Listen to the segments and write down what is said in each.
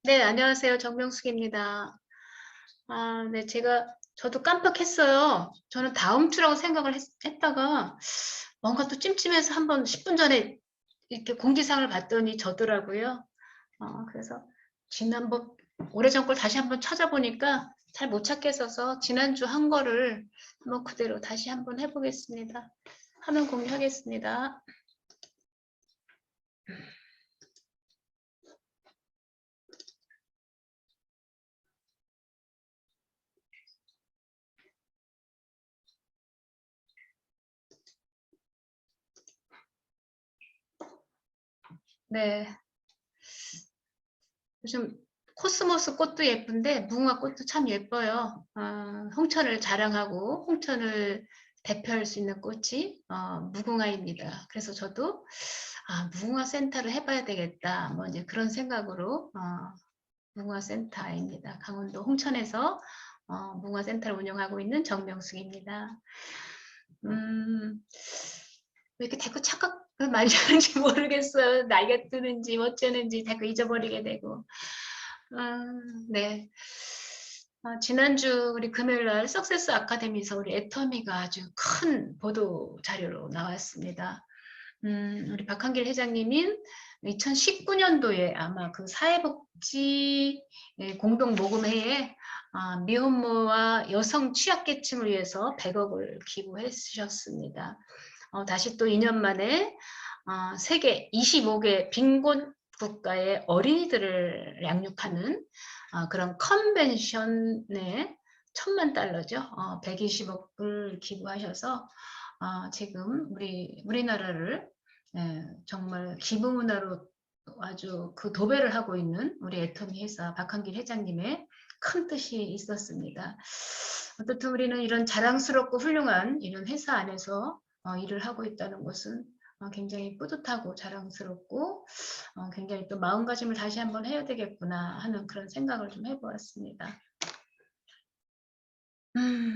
네, 안녕하세요. 정명숙입니다. 네, 저도 깜빡했어요. 저는 다음 주라고 생각을 했다가 뭔가 또 찜찜해서 한번 10분 전에 이렇게 공지사항을 봤더니 저더라고요. 그래서 지난번, 오래전 걸 다시 한번 찾아보니까 잘 못 찾겠어서 지난주 한 거를 한번 그대로 다시 한번 해보겠습니다. 화면 공유하겠습니다. 네. 요즘 코스모스 꽃도 예쁜데 무궁화 꽃도 참 예뻐요. 홍천을 자랑하고 홍천을 대표할 수 있는 꽃이 무궁화입니다. 그래서 저도 무궁화 센터를 해봐야 되겠다. 뭐 이제 그런 생각으로 무궁화 센터입니다. 강원도 홍천에서 무궁화 센터를 운영하고 있는 정명숙입니다. 왜 이렇게 자꾸 착각을 많이 하는지 모르겠어요. 나이가 드는지 어쩌는지 자꾸 잊어버리게 되고. 네. 지난주 우리 금요일날 석세스 아카데미에서 우리 애터미가 아주 큰 보도 자료로 나왔습니다. 우리 박한길 회장님인 2019년도에 아마 그 사회복지 공동 모금회에 미혼모와 여성 취약계층을 위해서 100억을 기부해 주셨습니다. 다시 또 2년 만에 세계 25개 빈곤 국가의 어린이들을 양육하는 그런 컨벤션에 1000만 달러죠. 120억을 기부하셔서 지금 우리나라를 정말 기부 문화로 아주 그 도배를 하고 있는 우리 애터미 회사 박한길 회장님의 큰 뜻이 있었습니다. 어떻든 우리는 이런 자랑스럽고 훌륭한 이런 회사 안에서 일을 하고 있다는 것은 굉장히 뿌듯하고 자랑스럽고 굉장히 또 마음가짐을 다시 한번 해야 되겠구나 하는 그런 생각을 좀 해보았습니다.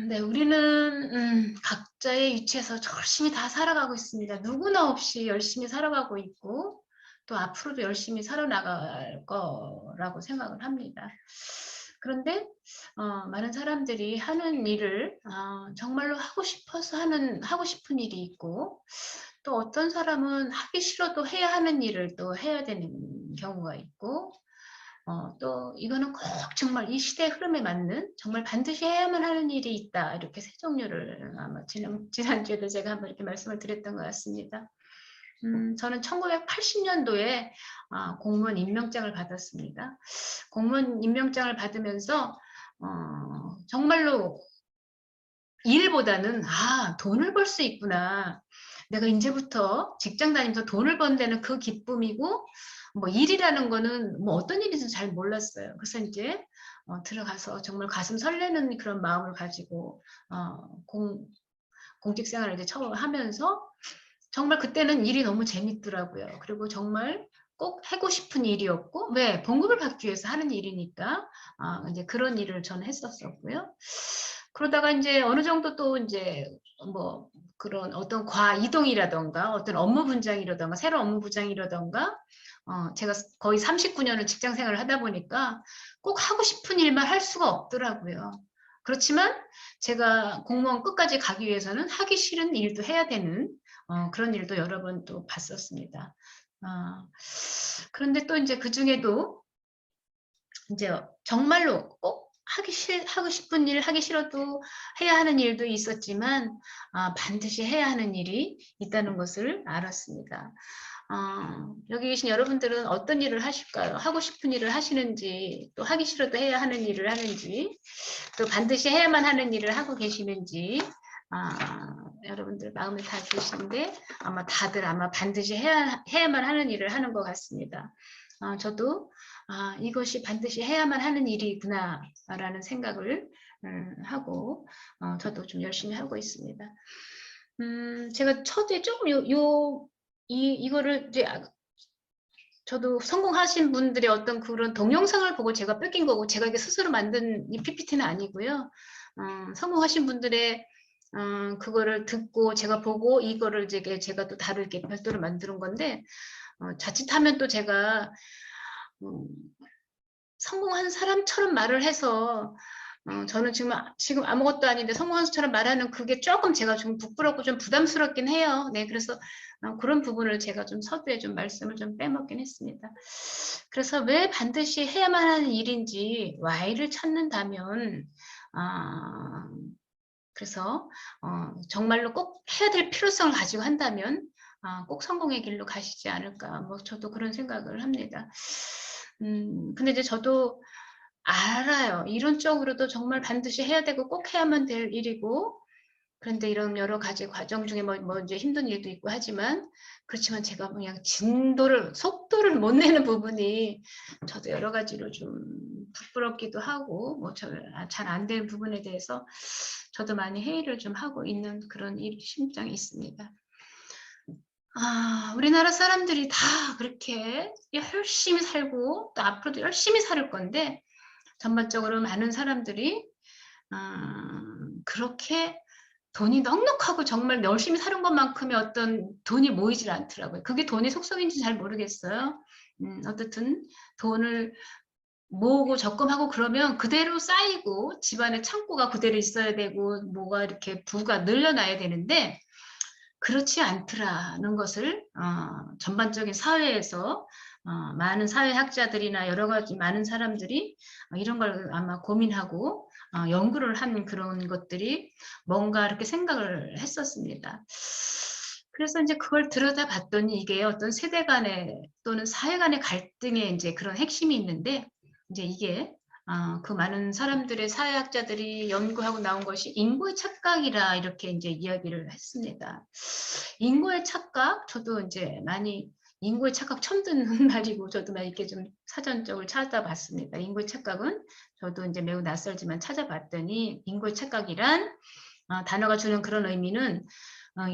네, 우리는 각자의 위치에서 열심히 다 살아가고 있습니다. 누구나 없이 열심히 살아가고 있고 또 앞으로도 열심히 살아나갈 거라고 생각을 합니다. 그런데 많은 사람들이 하는 일을 정말로 하고 싶어서 하고 싶은 일이 있고 또 어떤 사람은 하기 싫어도 해야 하는 일을 또 해야 되는 경우가 있고 또 이거는 꼭 정말 이 시대의 흐름에 맞는 정말 반드시 해야만 하는 일이 있다. 이렇게 세 종류를 아마 지난주에도 제가 한번 이렇게 말씀을 드렸던 것 같습니다. 저는 1980년도에 공무원 임명장을 받았습니다. 공무원 임명장을 받으면서 정말로 일보다는 돈을 벌 수 있구나. 내가 이제부터 직장 다니면서 돈을 번다는 그 기쁨이고 뭐 일이라는 거는 뭐 어떤 일인지 잘 몰랐어요. 그래서 이제 들어가서 정말 가슴 설레는 그런 마음을 가지고 공직 생활을 이제 처음 하면서 정말 그때는 일이 너무 재밌더라고요. 그리고 정말 꼭 하고 싶은 일이었고, 왜 봉급을 받기 위해서 하는 일이니까 이제 그런 일을 저는 했었었고요. 그러다가 이제 어느 정도 또 이제 뭐 그런 어떤 이동이라던가 어떤 업무 분장이라던가 새로운 업무 분장이라던가 제가 거의 39년을 직장 생활을 하다 보니까 꼭 하고 싶은 일만 할 수가 없더라고요. 그렇지만 제가 공무원 끝까지 가기 위해서는 하기 싫은 일도 해야 되는 그런 일도 여러 번 또 봤었습니다. 그런데 또 이제 그 중에도 이제 정말로 꼭 하고 싶은 일 하기 싫어도 해야 하는 일도 있었지만 반드시 해야 하는 일이 있다는 것을 알았습니다. 여기 계신 여러분들은 어떤 일을 하실까요? 하고 싶은 일을 하시는지 또 하기 싫어도 해야 하는 일을 하는지 또 반드시 해야만 하는 일을 하고 계시는지 여러분들 마음에 다 드시는데 다들 반드시 해야만 하는 일을 하는 것 같습니다. 저도 이것이 반드시 해야만 하는 일이구나 라는 생각을 하고 저도 좀 열심히 하고 있습니다. 제가 첫째 조금 이거를 이제 저도 성공하신 분들의 어떤 그런 동영상을 보고 제가 뺏긴 거고 제가 이게 스스로 만든 이 PPT는 아니고요. 성공하신 분들의 그거를 듣고 제가 보고 이거를 이제 제가 또 다르게 별도로 만드는 건데 자칫하면 또 제가 성공한 사람처럼 말을 해서 저는 지금 아무것도 아닌데 성공한 사람처럼 말하는 그게 조금 제가 좀 부끄럽고 좀 부담스럽긴 해요. 네, 그래서 그런 부분을 제가 좀 서두에 좀 말씀을 좀 빼먹긴 했습니다. 그래서 왜 반드시 해야만 하는 일인지 Y를 찾는다면, 그래서 정말로 꼭 해야 될 필요성을 가지고 한다면 꼭 성공의 길로 가시지 않을까, 뭐 저도 그런 생각을 합니다. 근데 이제 저도 알아요. 이론적으로도 정말 반드시 해야 되고 꼭 해야만 될 일이고, 그런데 이런 여러 가지 과정 중에 뭐 이제 힘든 일도 있고 하지만, 그렇지만 제가 그냥 속도를 못 내는 부분이 저도 여러 가지로 좀 부끄럽기도 하고, 뭐 잘 안 되는 부분에 대해서 저도 많이 회의를 좀 하고 있는 그런 심정이 있습니다. 우리나라 사람들이 다 그렇게 열심히 살고 또 앞으로도 열심히 살 건데, 전반적으로 많은 사람들이 그렇게 돈이 넉넉하고 정말 열심히 사는 것만큼의 어떤 돈이 모이질 않더라고요. 그게 돈의 속성인지 잘 모르겠어요. 어쨌든 돈을 모으고 적금하고 그러면 그대로 쌓이고 집안에 창고가 그대로 있어야 되고 뭐가 이렇게 부가 늘려나야 되는데, 그렇지 않더라는 것을 전반적인 사회에서 많은 사회학자들이나 여러 가지 많은 사람들이 이런 걸 아마 고민하고 연구를 한 그런 것들이 뭔가 이렇게 생각을 했었습니다. 그래서 이제 그걸 들여다봤더니 이게 어떤 세대 간의 또는 사회 간의 갈등의 이제 그런 핵심이 있는데, 이제 이게 그 많은 사람들의 사회학자들이 연구하고 나온 것이 인고의 착각이라 이렇게 이제 이야기를 했습니다. 인고의 착각, 저도 이제 많이 인고의 착각 처음 듣는 말이고 저도 막 이렇게 좀 사전적으로 찾아봤습니다. 인고의 착각은 저도 이제 매우 낯설지만 찾아봤더니, 인고의 착각이란 단어가 주는 그런 의미는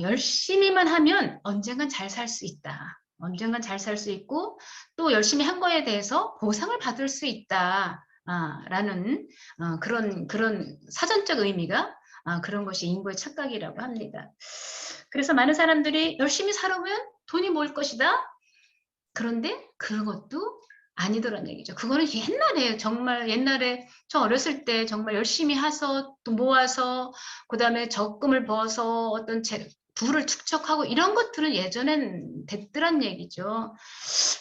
열심히만 하면 언젠간 잘 살 수 있다. 언젠간 잘 살 수 있고 또 열심히 한 거에 대해서 보상을 받을 수 있다. 라는 그런 사전적 의미가 그런 것이 인고의 착각이라고 합니다. 그래서 많은 사람들이 열심히 살아보면 돈이 모일 것이다. 그런데 그것도 아니더란 얘기죠. 그거는 옛날에, 정말 옛날에 저 어렸을 때 정말 열심히 해서 또 모아서 그다음에 적금을 벌어서 어떤 부를 축적하고 이런 것들은 예전엔 됐더란 얘기죠.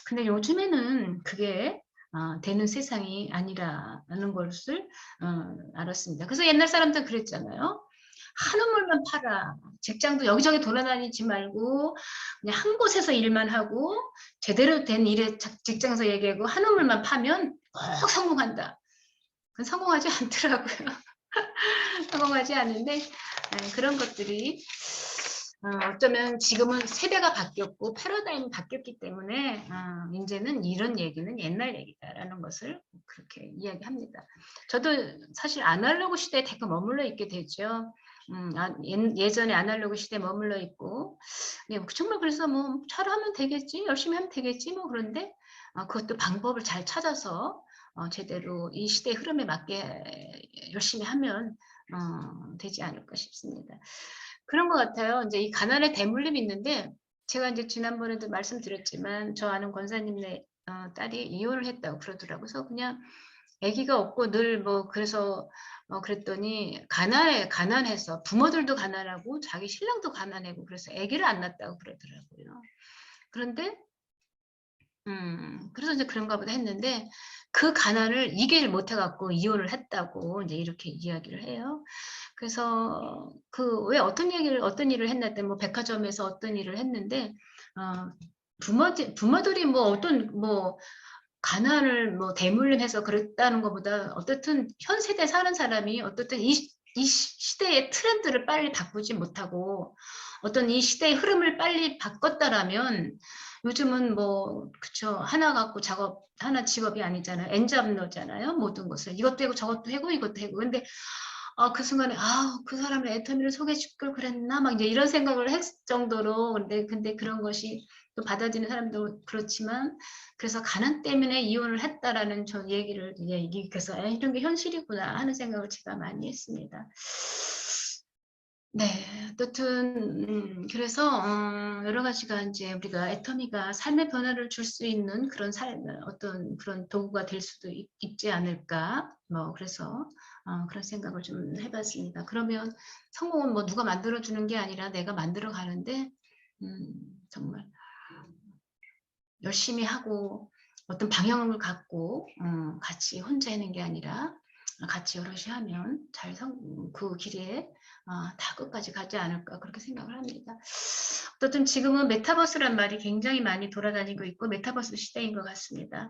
근데 요즘에는 그게 되는 세상이 아니라는 것을 알았습니다. 그래서 옛날 사람들 그랬잖아요. 한우물만 팔아. 직장도 여기저기 돌아다니지 말고 그냥 한 곳에서 일만 하고 제대로 된 일에 직장에서 얘기하고 한우물만 파면 꼭 성공한다. 그건 성공하지 않더라고요. 성공하지 않는데 그런 것들이 어쩌면 지금은 세대가 바뀌었고 패러다임이 바뀌었기 때문에 이제는 이런 얘기는 옛날 얘기다라는 것을 그렇게 이야기합니다. 저도 사실 아날로그 시대에 되게 머물러 있게 되죠. 예전에 아날로그 시대에 머물러 있고, 정말 그래서 뭐 잘하면 되겠지, 열심히 하면 되겠지, 뭐 그런데 그것도 방법을 잘 찾아서 제대로 이 시대의 흐름에 맞게 열심히 하면 되지 않을까 싶습니다. 그런 것 같아요. 이제 이 가난의 대물림이 있는데, 제가 이제 지난번에도 말씀드렸지만 저 아는 권사님네 딸이 이혼을 했다고 그러더라고요. 그래서 그냥 아기가 없고 늘 뭐 그래서 그랬더니 가난해서 부모들도 가난하고 자기 신랑도 가난하고 그래서 아기를 안 낳았다고 그러더라고요. 그런데 그래서 이제 그런가 보다 했는데, 그 가난을 이기질 못해갖고 이혼을 했다고 이제 이렇게 이야기를 해요. 그래서 왜 어떤 일을 했나 했더니 뭐 백화점에서 어떤 일을 했는데, 부모들이 뭐 어떤 뭐 가난을 뭐 대물림해서 그랬다는 것보다 어떻든 현 세대 사는 사람이 어떻든 이 시대의 트렌드를 빨리 바꾸지 못하고 어떤 이 시대의 흐름을 빨리 바꿨다라면, 요즘은 뭐 그쵸, 하나 갖고 하나 직업이 아니잖아요. 엔잡러잖아요. 모든 것을 이것도 하고 저것도 하고 이것도 하고. 근데 그 순간에 그 사람을 애터미를 소개시킬 걸 그랬나 막 이제 이런 생각을 했을 정도로. 근데 그런 것이 또 받아들이는 사람도 그렇지만, 그래서 가난 때문에 이혼을 했다라는 저 얘기를 그래서 이런 게 현실이구나 하는 생각을 제가 많이 했습니다. 네, 어떻든 그래서 여러 가지가 이제 우리가 애터미가 삶의 변화를 줄 수 있는 그런 어떤 그런 도구가 될 수도 있지 않을까. 뭐 그래서 그런 생각을 좀 해봤습니다. 그러면 성공은 뭐 누가 만들어주는 게 아니라 내가 만들어 가는데 정말 열심히 하고 어떤 방향을 갖고 같이 혼자 하는 게 아니라 같이 여럿이 하면 그 길에 다 끝까지 가지 않을까 그렇게 생각을 합니다. 어쨌든 지금은 메타버스란 말이 굉장히 많이 돌아다니고 있고 메타버스 시대인 것 같습니다.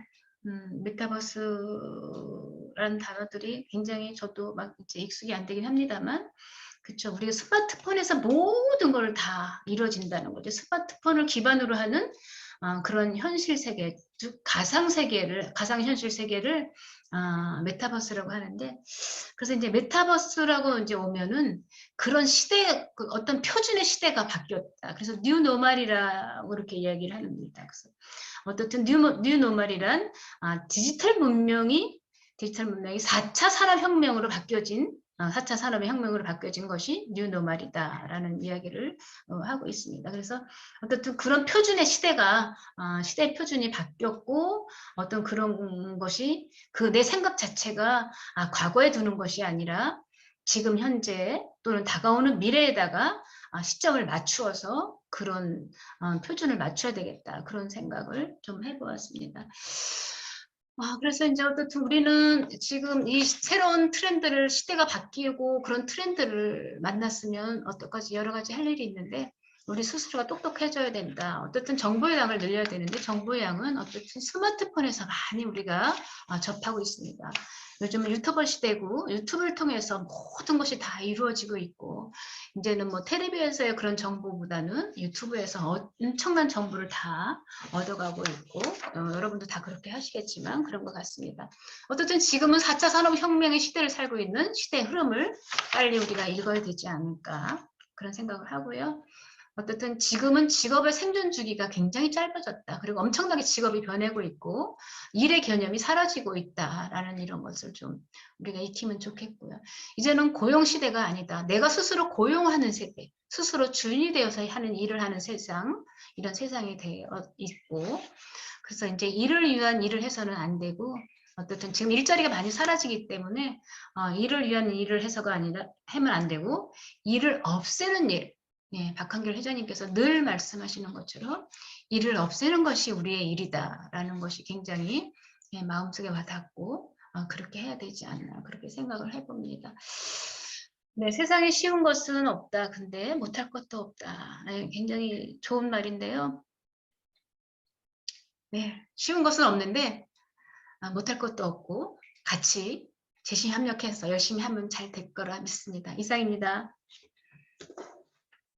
메타버스라는 단어들이 굉장히 저도 막 이제 익숙이 안 되긴 합니다만 그렇죠. 우리가 스마트폰에서 모든 걸 다 이루어진다는 거죠. 스마트폰을 기반으로 하는 그런 현실 세계, 즉 가상현실 세계를 메타버스라고 하는데, 그래서 이제 메타버스라고 이제 오면은 그런 그 어떤 표준의 시대가 바뀌었다. 그래서 뉴노멀이라고 이렇게 이야기를 합니다. 그래서 어떻든 뉴노멀이란 디지털 문명이 4차 산업혁명으로 바뀌어진 4차 산업혁명으로 바뀌어진 것이 뉴노멀이다라는 이야기를 하고 있습니다. 그래서 어쨌든 그런 표준의 시대가 시대의 표준이 바뀌었고 어떤 그런 것이 내 생각 자체가 과거에 두는 것이 아니라 지금 현재 또는 다가오는 미래에다가 시점을 맞추어서 그런 표준을 맞춰야 되겠다 그런 생각을 좀 해보았습니다. 그래서 이제 어떻든 우리는 지금 이 새로운 트렌드를 시대가 바뀌고 그런 트렌드를 만났으면 어떡하지 여러 가지 할 일이 있는데 우리 스스로가 똑똑해져야 된다. 어쨌든 정보의 양을 늘려야 되는데 정보의 양은 어쨌든 스마트폰에서 많이 우리가 접하고 있습니다. 요즘은 유튜버 시대고 유튜브를 통해서 모든 것이 다 이루어지고 있고 이제는 뭐 텔레비에서의 그런 정보보다는 유튜브에서 엄청난 정보를 다 얻어가고 있고 여러분도 다 그렇게 하시겠지만 그런 것 같습니다. 어쨌든 지금은 4차 산업혁명의 시대를 살고 있는 시대의 흐름을 빨리 우리가 읽어야 되지 않을까 그런 생각을 하고요. 어쨌든 지금은 직업의 생존 주기가 굉장히 짧아졌다. 그리고 엄청나게 직업이 변하고 있고 일의 개념이 사라지고 있다라는 이런 것을 좀 우리가 익히면 좋겠고요. 이제는 고용 시대가 아니다. 내가 스스로 고용하는 세계, 스스로 주인이 되어서 하는 일을 하는 세상, 이런 세상이 되어 있고 그래서 이제 일을 위한 일을 해서는 안 되고 어쨌든 지금 일자리가 많이 사라지기 때문에 일을 위한 일을 해서가 아니라 하면 안 되고 일을 없애는 일 예, 박한길 회장님께서 늘 말씀하시는 것처럼 일을 없애는 것이 우리의 일이다라는 것이 굉장히 예, 마음속에 와닿고 그렇게 해야 되지 않나 그렇게 생각을 해봅니다. 네, 세상에 쉬운 것은 없다. 근데 못할 것도 없다. 네, 굉장히 좋은 말인데요. 네, 쉬운 것은 없는데 못할 것도 없고 같이 재심협력해서 열심히 하면 잘 될 거라 믿습니다. 이상입니다.